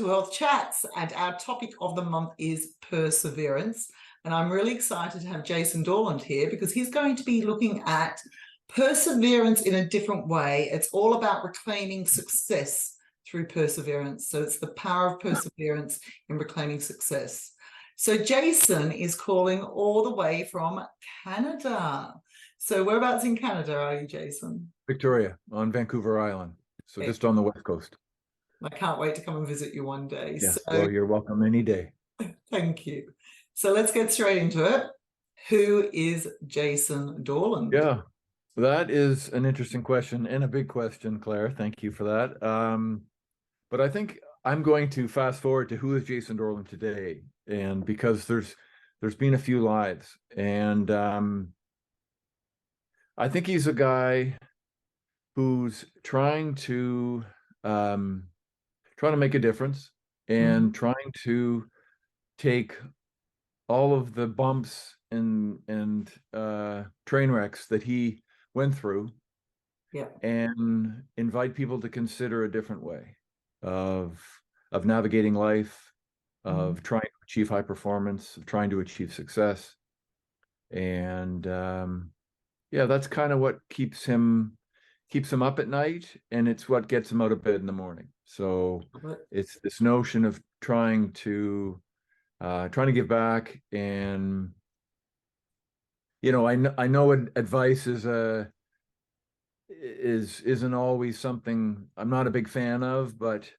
Mental Health Chats, and our topic of the month is perseverance. And I'm really excited to have Jason Dorland here because he's going to be looking at perseverance in a different way. It's all about reclaiming success through perseverance. So it's the power of perseverance in reclaiming success. So Jason is calling all the way from Canada. So whereabouts in Canada are you, Jason? Victoria, on Vancouver Island. So just on the West Coast. I can't wait to come and visit you one day. Yes, so, well, you're welcome any day. Thank you. So let's get straight into it. Who is Jason Dorland? Yeah, that is an interesting question and a big question, Claire. Thank you for that. But I think I'm going to fast forward to who is Jason Dorland today, and because there's been a few lives, and I think he's a guy who's trying to make a difference and trying to take all of the bumps and train wrecks that he went through, and invite people to consider a different way of navigating life, of trying to achieve high performance, of trying to achieve success. And yeah, that's kind of what keeps him up at night, and it's what gets him out of bed in the morning. So it's this notion of trying to give back. And I know advice isn't always something I'm not a big fan of, but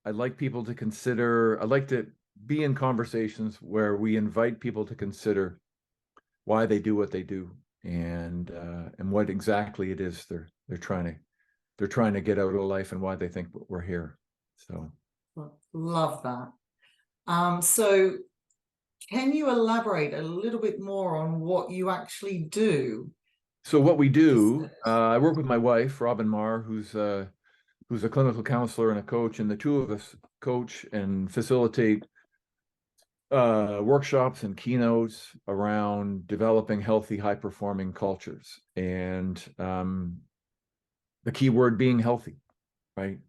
I'd like people to consider. I'd like to be in conversations where we invite people to consider why they do what they do, and what exactly it is they're trying to get out of life, and why they think we're here. So love that. So can you elaborate a little bit more on what you actually do? So what we do, I work with my wife, 𝗁𝗵𝗲𝗀𝗀𝗀𝗀, who's a clinical counselor and a coach, and the two of us coach and facilitate workshops and keynotes around developing healthy, high-performing cultures. And the key word being healthy, right?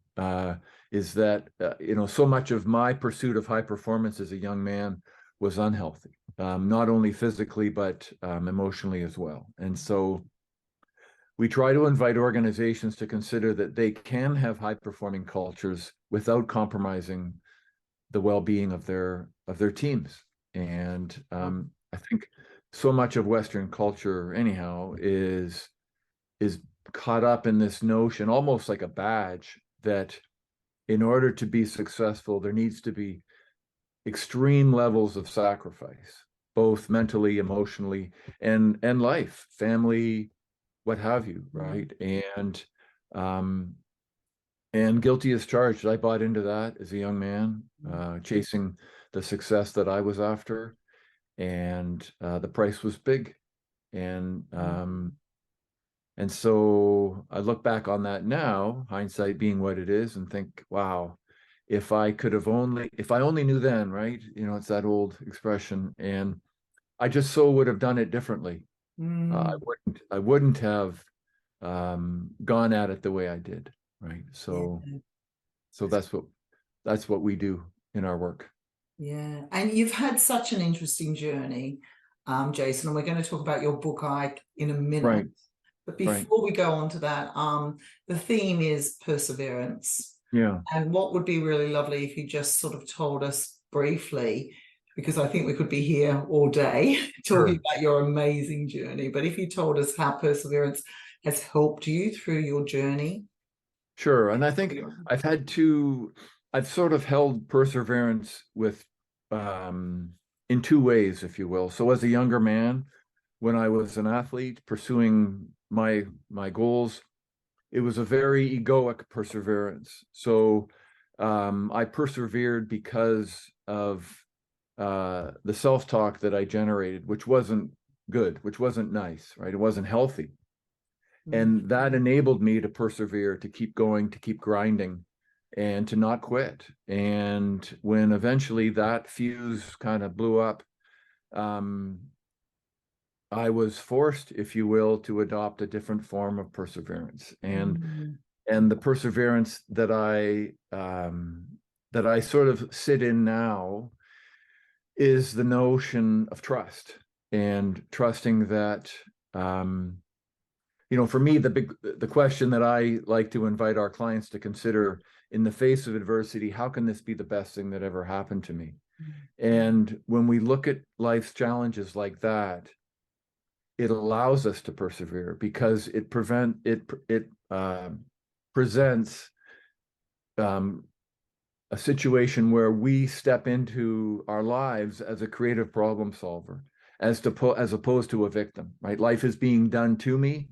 Is that, so much of my pursuit of high performance as a young man was unhealthy, not only physically, but emotionally as well. And so we try to invite organizations to consider that they can have high-performing cultures without compromising the well-being of their teams. And I think so much of Western culture, anyhow, is caught up in this notion, almost like a badge, that in order to be successful, there needs to be extreme levels of sacrifice, both mentally, emotionally, and life, family, what have you, right? And guilty as charged. I bought into that as a young man, chasing the success that I was after, and the price was big. And so I look back on that now, hindsight being what it is, and think, wow, if I only knew then, right? It's that old expression, and I just would have done it differently. I wouldn't have gone at it the way I did, right? So that's what we do in our work. Yeah, and you've had such an interesting journey, Jason, and we're going to talk about your book in a minute. Right. But before we go on to that, the theme is perseverance. Yeah. And what would be really lovely if you just sort of told us briefly, because I think we could be here all day talking about your amazing journey, but if you told us how perseverance has helped you through your journey. Sure. And I think I've sort of held perseverance with in two ways, if you will. So as a younger man, when I was an athlete pursuing my goals, it was a very egoic perseverance. So I persevered because of the self-talk that I generated, which wasn't good, which wasn't nice, right? It wasn't healthy. And that enabled me to persevere, to keep going, to keep grinding, and to not quit. And when eventually that fuse kind of blew up, I was forced, if you will, to adopt a different form of perseverance. And the perseverance that I that I sort of sit in now is the notion of trust, and trusting that, for me, the question that I like to invite our clients to consider in the face of adversity: how can this be the best thing that ever happened to me? And when we look at life's challenges like that, it allows us to persevere, because it presents a situation where we step into our lives as a creative problem solver, as opposed to a victim, right? Life is being done to me,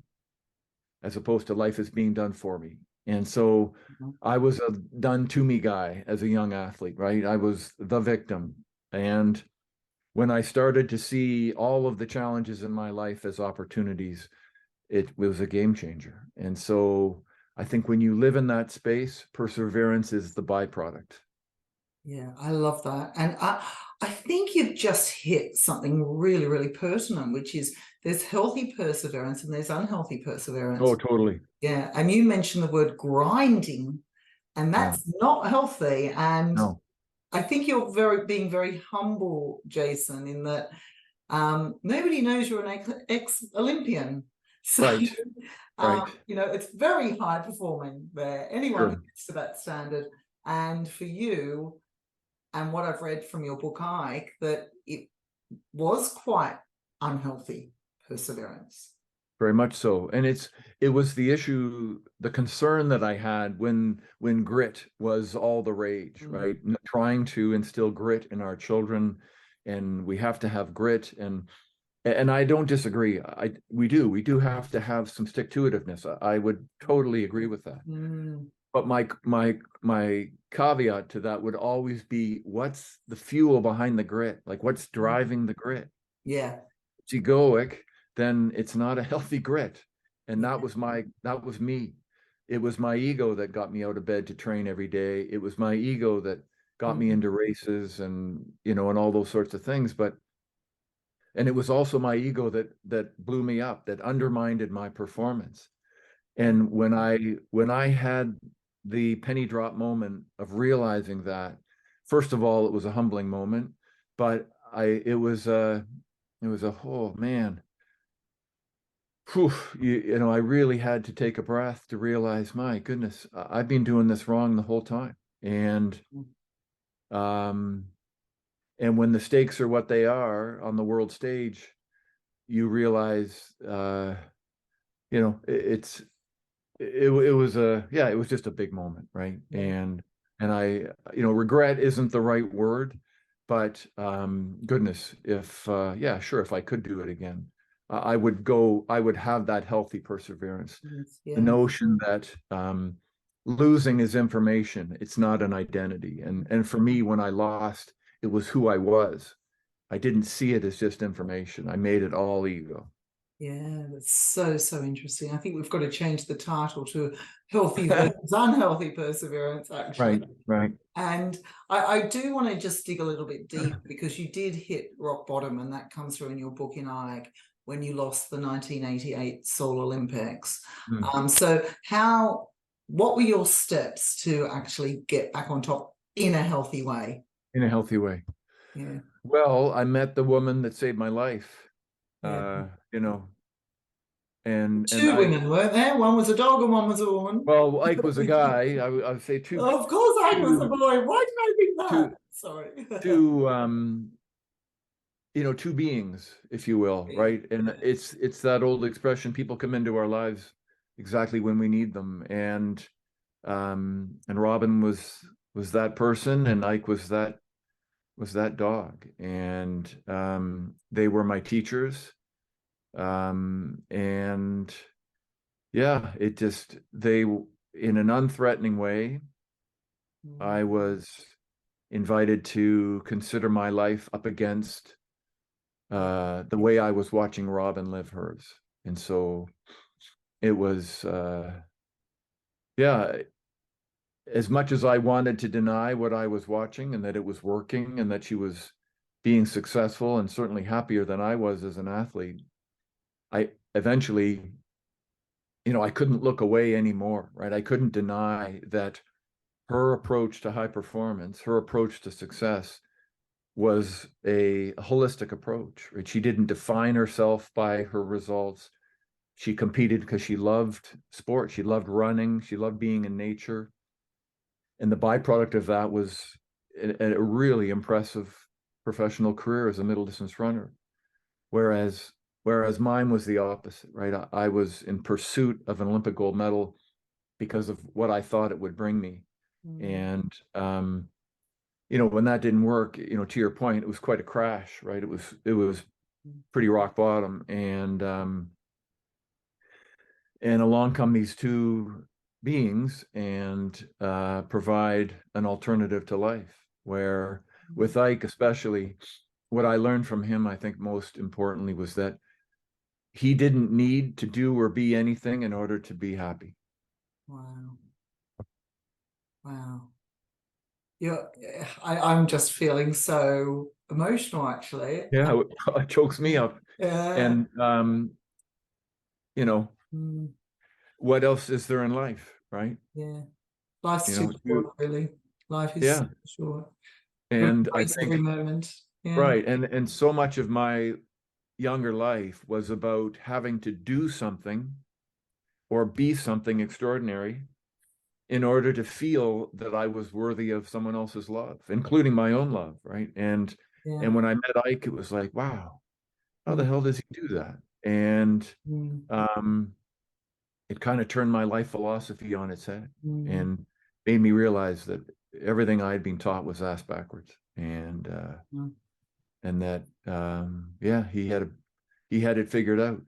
as opposed to life is being done for me. And so I was a done to me guy as a young athlete, right? I was the victim. And when I started to see all of the challenges in my life as opportunities, it was a game changer. And so I think when you live in that space, perseverance is the byproduct. Yeah, I love that. And I think you've just hit something really, really pertinent, which is there's healthy perseverance and there's unhealthy perseverance. Oh, totally. Yeah. And you mentioned the word grinding, and that's not healthy. And No. I think you're being very humble, Jason, in that nobody knows you're an ex-Olympian. So, Right. Right. it's very high performing there. Anyone who Sure. gets to that standard. And for you, and what I've read from your book, 𝗖𝗵𝗲𝗀𝗀𝗀𝗀, that it was quite unhealthy perseverance. Very much so. And it was the issue, the concern that I had when grit was all the rage, right? Trying to instill grit in our children, and we have to have grit, and I don't disagree. We do have to have some stick-to-itiveness. I would totally agree with that. But my caveat to that would always be, what's the fuel behind the grit? Like, what's driving the grit? Yeah. It's egoic, then it's not a healthy grit. And that was me. It was my ego that got me out of bed to train every day. It was my ego that got me into races and, and all those sorts of things. And it was also my ego that blew me up, that undermined my performance. And when I had the penny drop moment of realizing that, first of all, it was a humbling moment, but it was a oh man, whew, I really had to take a breath to realize, my goodness, I've been doing this wrong the whole time. And when the stakes are what they are on the world stage, you realize, it was just a big moment, right? And I, regret isn't the right word, but goodness, if if I could do it again, I would have that healthy perseverance. The notion that losing is information, it's not an identity. And for me, when I lost, it was who I was. I didn't see it as just information. I made it all ego. Yeah, that's so interesting. I think we've got to change the title to healthy versus unhealthy perseverance, actually. Right. And I do want to just dig a little bit deep, because you did hit rock bottom, and that comes through in your book in 𝗖𝗵𝗲𝗀𝗀𝗀𝗀, when you lost the 1988 Seoul Olympics. So what were your steps to actually get back on top in a healthy way? In a healthy way. Yeah. Well, I met the woman that saved my life. And two women, weren't there? One was a dog and one was a woman. Well, Ike was a guy. I would say two. Of course, Ike was a boy. Why did I think that? Sorry. Two beings, if you will, right? And it's that old expression: people come into our lives exactly when we need them. And Robin was that person, and Ike was that dog, and they were my teachers. And yeah, they, in an unthreatening way, I was invited to consider my life up against the way I was watching Robin live hers. And so it was, as much as I wanted to deny what I was watching, and that it was working, and that she was being successful and certainly happier than I was as an athlete, I eventually, I couldn't look away anymore, right? I couldn't deny that her approach to high performance, her approach to success was a holistic approach, right? She didn't define herself by her results. She competed because she loved sport. She loved running. She loved being in nature. And the byproduct of that was a really impressive professional career as a middle distance runner. Whereas mine was the opposite, right? I was in pursuit of an Olympic gold medal because of what I thought it would bring me. And, you know, when that didn't work, you know, to your point, it was quite a crash, right? It was pretty rock bottom. And along come these two beings and provide an alternative to life, where with Ike especially, what I learned from him, I think most importantly, was that he didn't need to do or be anything in order to be happy. Wow. Wow. I'm just feeling so emotional, actually. Yeah, it chokes me up. And you know, what else is there in life, right? Yeah, life's You too know, short, really. Life is so short. and I Embrace think every moment. Yeah. right, and so much of my younger life was about having to do something or be something extraordinary in order to feel that I was worthy of someone else's love, including my own love, right? And when I met Ike, it was like, wow, how the hell does he do that? And it kind of turned my life philosophy on its head and made me realize that everything I had been taught was ass backwards. And that yeah, he had it figured out.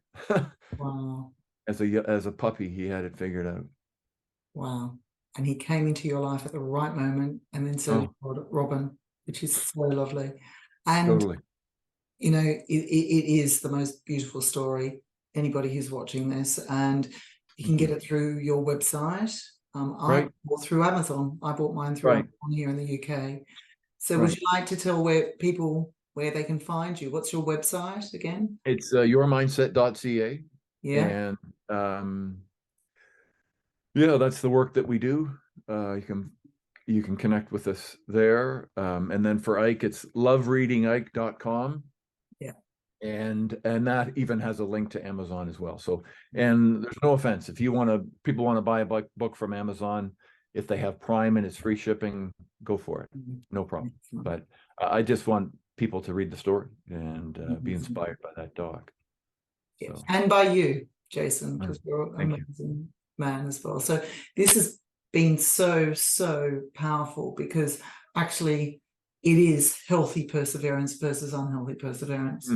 Wow. As a puppy, he had it figured out. Wow. And he came into your life at the right moment, and then so did Robin, which is so lovely. And totally, you know, it is the most beautiful story. Anybody who's watching this, and you can get it through your website. I bought through Amazon. I bought mine through Amazon here in the UK. So would you like to tell where they can find you? What's your website again? It's yourmindset.ca. Yeah. And yeah, that's the work that we do. You can connect with us there. And then for Ike, it's lovereadingike.com. Yeah. And that even has a link to Amazon as well. So, and there's no offense, if people want to buy a book from Amazon, if they have Prime and it's free shipping, go for it. No problem. But I just want people to read the story and be inspired by that dog. Yeah. So. And by you, Jason, because you're an amazing man as well. So this has been so powerful, because actually it is healthy perseverance versus unhealthy perseverance.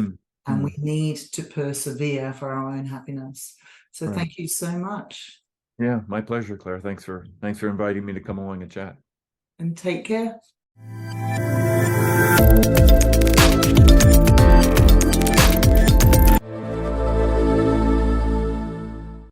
And we need to persevere for our own happiness. So thank you so much. Yeah, my pleasure, Claire. Thanks for inviting me to come along and chat. And take care.